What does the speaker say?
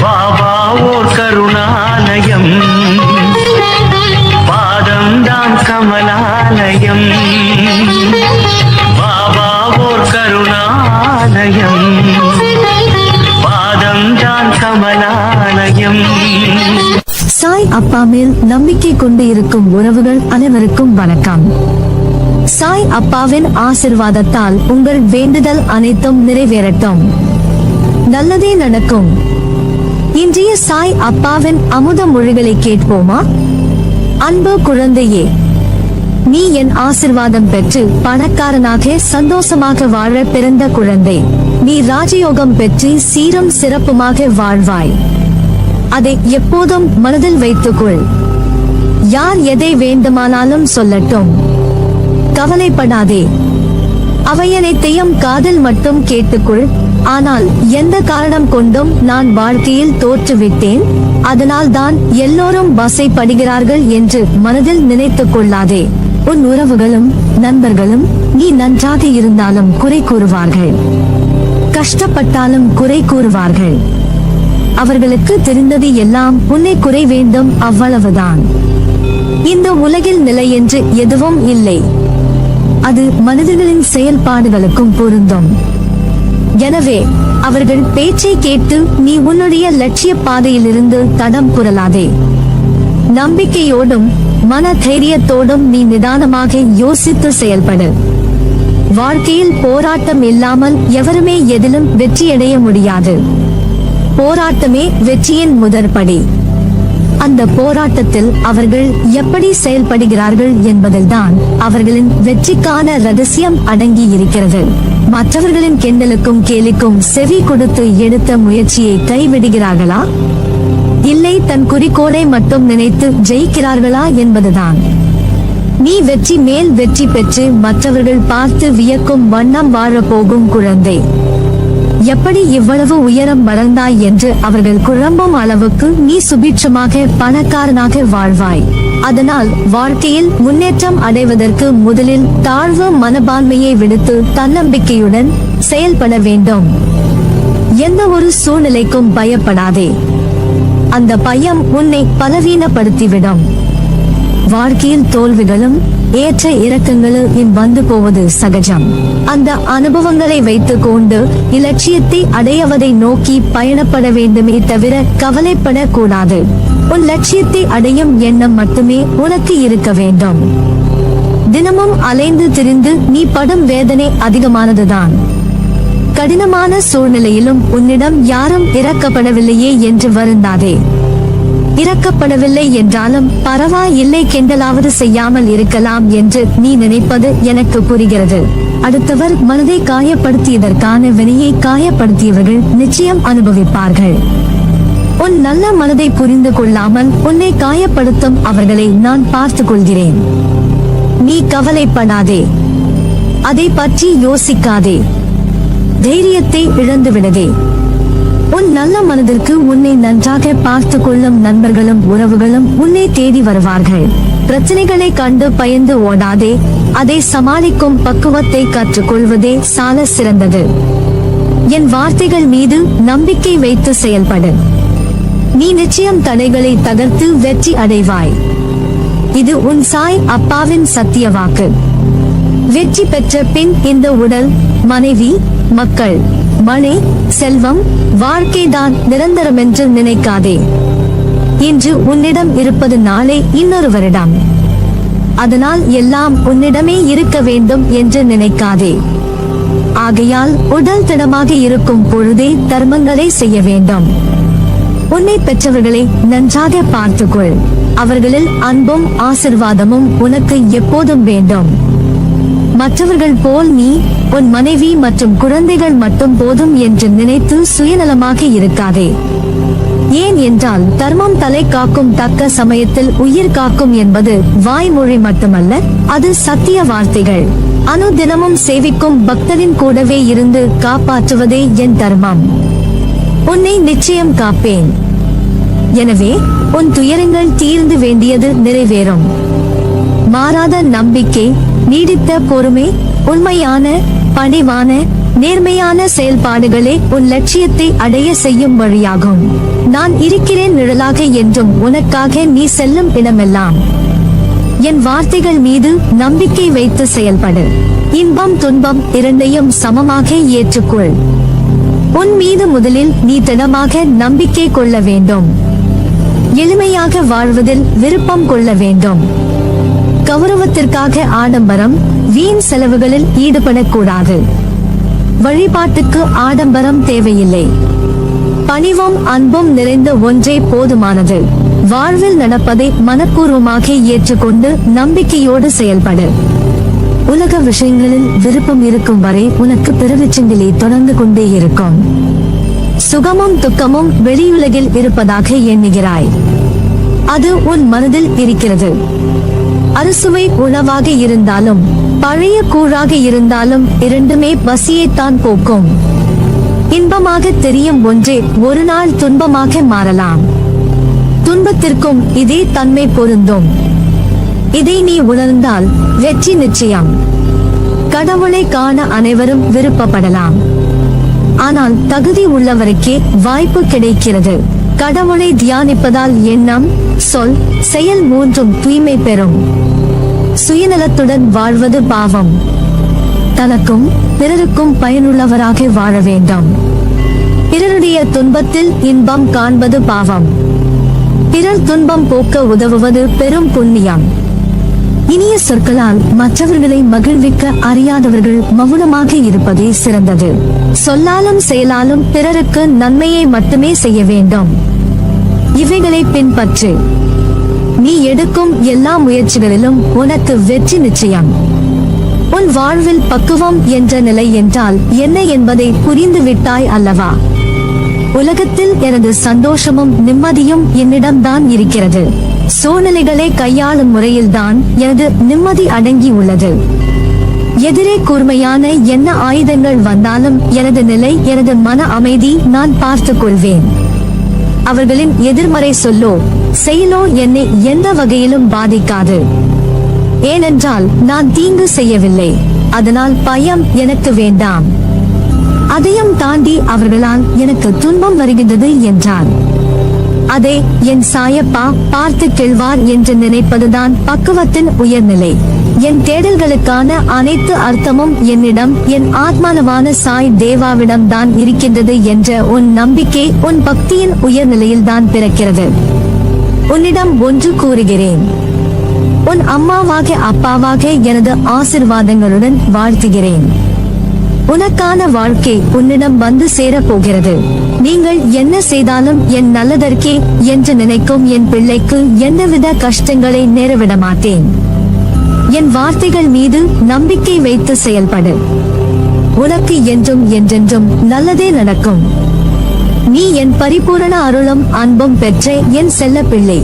பாபா ஓர் கருணாலயம், பாதம்தான் கமலாலயம். பாபா ஓர் கருணாலயம், பாதம்தான் கமலாலயம். சாய் அப்பா மேல் நம்பிக்கை கொண்டு இருக்கும் உறவுகள் அனைவருக்கும் வணக்கம். சாய் அப்பாவின் ஆசிர்வாதத்தால் உங்கள் வேண்டுதல் அனைத்தும் நிறைவேறட்டும், நல்லதே நடக்கும். இன்றைய சாய் அப்பாவின் அமுத மொழிகளை கேட்போமா? அன்பு குழந்தையே, நீ என் ஆசிர்வாதம் பெற்று பணக்காரனாக சந்தோஷமாக வாழ பிறந்த குழந்தை. நீ ராஜயோகம் பெற்று சீரும் சிறப்புமாக வாழ்வாய். அதை எப்போதும் மனதில் வைத்துக்கொள். யார் எதை வேண்டுமானாலும் சொல்லட்டும், கவலைப்படாதே. அவையனைத்தையும் காதில் மட்டும் கேட்டுக்கொள். ஆனால் எந்த காரணம் கொண்டும் நான் வாழ்க்கையில் தோற்றுவிட்டேன், அதனால் தான் எல்லோரும் வசைப்படுகிறார்கள் என்று மனதில் நினைத்துக் கொள்ளாதே. உன் உறவுகளும் நண்பர்களும் நீ நன்றாக இருந்தாலும் குறை கூறுவார்கள், கஷ்டப்பட்டாலும் குறை கூறுவார்கள். அவர்களுக்கு தெரிந்தது எல்லாம் உன்னை குறை வேண்டும், அவ்வளவுதான். இந்த உலகில் நிலை என்று எதுவும் இல்லை. அது மனிதர்களின் செயல்பாடுகளுக்கும் பொருந்தும். எனவே அவர்கள் பேச்சை கேட்டு நீ உன்னுடைய லட்சிய பாதையிலிருந்து தடம் புரளாதே. நம்பிக்கையோடும் மன தைரியத்தோடும் நீ நிதானமாக யோசித்து செயல்படு. வாழ்க்கையில் போராட்டம் இல்லாமல் எவருமே எதிலும் வெற்றியடைய முடியாது. போராட்டமே வெற்றியின் முதற்படி. அந்த போராட்டத்தில் அவர்கள் எப்படி செயல்படுகிறார்கள் என்பதில்தான் அவர்களின் வெற்றிக்கான ரகசியம் அடங்கி இருக்கிறது. மற்றவர்களின் கிண்டலுக்கும் கேலிக்கும் செவி கொடுத்து எடுத்த முயற்சியை கைவிடுகிறார்களா, இல்லை தன் குறிக்கோளை மட்டும் நினைத்து ஜெயிக்கிறார்களா என்பதுதான். நீ வெற்றி மேல் வெற்றி பெற்று மற்றவர்கள் பார்த்து வியக்கும் வண்ணம் வாழப்போகும் குழந்தை. எப்படி இவ்வளவு உயரம் வளர்ந்தாய் என்று அவர்கள் குழம்பும் அளவுக்கு நீ சுபிட்சமாக பணக்காரனாக வாழ்வாய். அதனால் வாழ்க்கையில் முன்னேற்றம் அடைவதற்கு முதலில் தாழ்வு மனப்பான்மையை விடுத்து தன்னம்பிக்கையுடன் செயல்பட வேண்டும். எந்த ஒரு சூழ்நிலைக்கும் பயப்படாதே. அந்த பயம் உன்னை பலவீனப்படுத்திவிடும். வாழ்க்கையில் தோல்விகளும் ஏற்ற இறக்கங்களும் வந்து போவது சகஜம். அந்த அனுபவங்களை வைத்துக் கொண்டு இலட்சியத்தை அடையவதை நோக்கி பயணப்பட வேண்டுமே தவிர கவலைப்படக்கூடாது. உன் லட்சியத்தை அடையும் எண்ணம் மட்டுமே உனக்கு இருக்க வேண்டும். தினமும் அலைந்து திரிந்து நீ படும் வேதனை அதிகமானதுதான். கடினமான சூழ்நிலையிலும் உன்னிடம் யாரும் இறக்கப்படவில்லையே என்று வருந்தாதே. இறக்கப்படவில்லை என்றாலும் பரவாயில்லை, கிண்டலாவது செய்யாமல் இருக்கலாம் என்று நீ நினைப்பது எனக்கு புரிகிறது. அடுத்தவர் மனதை காயப்படுத்தியதற்கான வினையை காயப்படுத்தியவர்கள் நிச்சயம் அனுபவிப்பார்கள். உன் நல்ல மனதை புரிந்து கொள்ளாமல் உன்னை காயப்படுத்தும் அவர்களை நான் பார்த்துக் கொள்கிறேன். நீ கவலைப்படாதே, அதை பற்றி யோசிக்காதே, தைரியத்தை இழந்துவிடதே. உன் நல்ல மனதிற்கு உன்னை நன்றாக பார்த்து கொள்ளும் நண்பர்களும் உறவுகளும் உன்னை தேடி வருவார்கள். பிரச்சனைகளை கண்டு பயந்து ஓடாதே. அதை சமாளிக்கும் பக்குவத்தை கற்றுக்கொள்வதே சால சிறந்தது. என் வார்த்தைகள் மீது நம்பிக்கை வைத்து செயல்படு. நீ நிச்சயம் தடைகளை தகர்த்து வெற்றி அடைவாய். இது உன் சாய் அப்பாவின் சத்திய வாக்கு. வெற்றி பெற்ற பின் இந்த உடல், மனைவி, மக்கள், மழை, செல்வம், வாழ்க்கைதான் நிரந்தரம் என்று நினைக்காதே. இன்று உன்னிடம் இருப்பது நாளை இன்னொருவரிடம். அதனால் எல்லாம் உன்னிடமே இருக்க வேண்டும் என்று நினைக்காதே. ஆகையால் உடல் திடமாக இருக்கும் பொழுதே தர்மங்களை செய்ய வேண்டும். உன்னை பெற்றவர்களை நன்றாக பார்த்துக்கொள். அவர்களில் அன்பும் ஆசிர்வாதமும் உனக்கு எப்போதும் வேண்டும். மற்றவர்கள் போல் நீ, உன் மனைவி மற்றும் குழந்தைகள் மட்டும் போதும் என்று நினைத்து சுயநலமாக இருக்காதே. ஏன் என்றால் தர்மம் தலை காக்கும், தக்க சமயத்தில் உயிர் காக்கும் என்பது வாய்மொழி மட்டுமல்ல, அது சத்திய வார்த்தைகள். அனுதினமும் சேவிக்கும் பக்தரின் கூடவே இருந்து காப்பாற்றுவதே என் தர்மம். உன்னை நிச்சயம் காப்பேன். எனவே உன் துயரங்கள் தீர்ந்து வேண்டியது நிறைவேறும். மாறாத நம்பிக்கை, நீடித்த பொறுமை, உண்மையான பணிவான நேர்மையான செயல்பாடுகளே உன் லட்சியத்தை அடைய செய்யும் வழியாகும். நான் இருக்கிறேன் நிழலாக என்றும் உனக்காக நீ செல்லும் இடமெல்லாம். என் வார்த்தைகள் மீது நம்பிக்கை வைத்து செயல்படு. இன்பம் துன்பம் இரண்டையும் சமமாக ஏற்றுக்கொள். உன் மீது முதலில் நீ திடமாக நம்பிக்கை கொள்ள வேண்டும். எளிமையாக வாழ்வதில் விருப்பம் கொள்ள வேண்டும். கௌரவத்திற்காக ஆடம்பரம் வீண் செலவுகளில் ஈடுபடக்கூடாது. வழிபாட்டுக்கு ஆடம்பரம் தேவையில்லை. பணிவும் அன்பும் நிறைந்த ஒன்றே போதுமானது. வாழ்வில் நடப்பதை மனப்பூர்வமாக ஏற்றுக்கொண்டு நம்பிக்கையோடு செயல்படு. உலக விஷயங்களில் விருப்பம் இருக்கும் வரை உனக்கு பிறவிச்சங்கிலி தொடர்ந்து கொண்டே இருக்கும். சுகமும் துக்கமும் வெளியுலகில் இருப்பதாக எண்ணுகிறாய். அது உன் மனதில் இருக்கிறது. அறுசுவை உணவாக இருந்தாலும் பழைய கூழாக இருந்தாலும் இரண்டுமே பசியைத்தான் போக்கும். இன்பமாக தெரியும் ஒன்றே ஒரு நாள் துன்பமாக மாறலாம். துன்பத்திற்கும் இதே தன்மை பொருந்தும். இதை நீ உணர்ந்தால் வெற்றி நிச்சயம். கடவுளை காண அனைவரும் விருப்பப்படலாம். ஆனால் தகுதி உள்ளவருக்கே வாய்ப்பு கிடைக்கிறது. கடவுளை தியானிப்பதால் எண்ணம் சொல் செயல் மூன்றும் தூய்மை பெறும். சுயநலத்துடன் வாழ்வது பாவம். தனக்கும் பிறருக்கும் பயனுள்ளவராக வாழ வேண்டும். பிறருடைய துன்பத்தில் இன்பம் காண்பது பாவம். பிறர் துன்பம் போக்க உதவுவது பெரும் புண்ணியம். இனிய சொற்களால் மற்றவர்களை மகிழ்விக்க அறியாதவர்கள் மௌனமாக இருப்பதே சிறந்தது. சொல்லாலும் செயலாலும் பிறருக்கு நன்மையை மட்டுமே செய்ய வேண்டும். இவைகளை பின்பற்று. நீ எடுக்கும் எல்லா முயற்சிகளிலும் உனக்கு வெற்றி நிச்சயம். உன் வாழ்வில் பக்குவம் என்ற நிலை என்றால் என்ன என்பதை புரிந்து விட்டாய் அல்லவா? உலகத்தில் எனது சந்தோஷமும் நிம்மதியும் என்னிடம்தான் இருக்கிறது. சூழ்நிலைகளை கையாளும் முறையில்தான் எனது நிம்மதி அடங்கி உள்ளது. எதிரே கூர்மையான என்ன ஆயுதங்கள் வந்தாலும் எனது நிலை எனது மன அமைதி நான் பார்த்துக் கொள்வேன். அவர்களின் எதிர்மறை சொல்லோ செயலோ என்னை எந்த வகையிலும் பாதிக்காது. ஏனென்றால் நான் தீங்கு செய்யவில்லை. அதனால் பயம் எனக்கு வேண்டாம். அதையும் தாண்டி அவர்களால் எனக்கு துன்பம் வருகின்றது என்றார். அதே என் சாயப்பா பார்த்து கெழ்வார் என்று நினைப்பதுதான் பக்குவத்தின் உயர்நிலை. என் தேடல்களுக்கான அனைத்து அர்த்தமும் என்னிடம் என் ஆத்மானவான சாய் தேவாவிடம் தான் இருக்கின்றது என்ற உன் நம்பிக்கை உன் பக்தியின் உயர்நிலையில் தான் பிறக்கிறது. உன்னிடம் ஒன்று கூறுகிறேன். உன் அம்மாவாக அப்பாவாக எனது ஆசிர்வாதங்களுடன் வாழ்த்துகிறேன். உனக்கான வாழ்க்கை உன்னிடம் வந்து சேரப் போகிறது. நீங்கள் என்ன செய்தாலும் என் நல்லதற்கே என்று நினைக்கும் என் பிள்ளைக்கு எந்தவித கஷ்டங்களை நேரவிட மாட்டேன். என் வார்த்தைகள் மீது நம்பிக்கை வைத்து செயல்படு. உனக்கு என்றும் என்றென்றும் நல்லதே நடக்கும். நீ என் பரிபூரண அருளும் அன்பும் பெற்ற என் செல்ல பிள்ளை.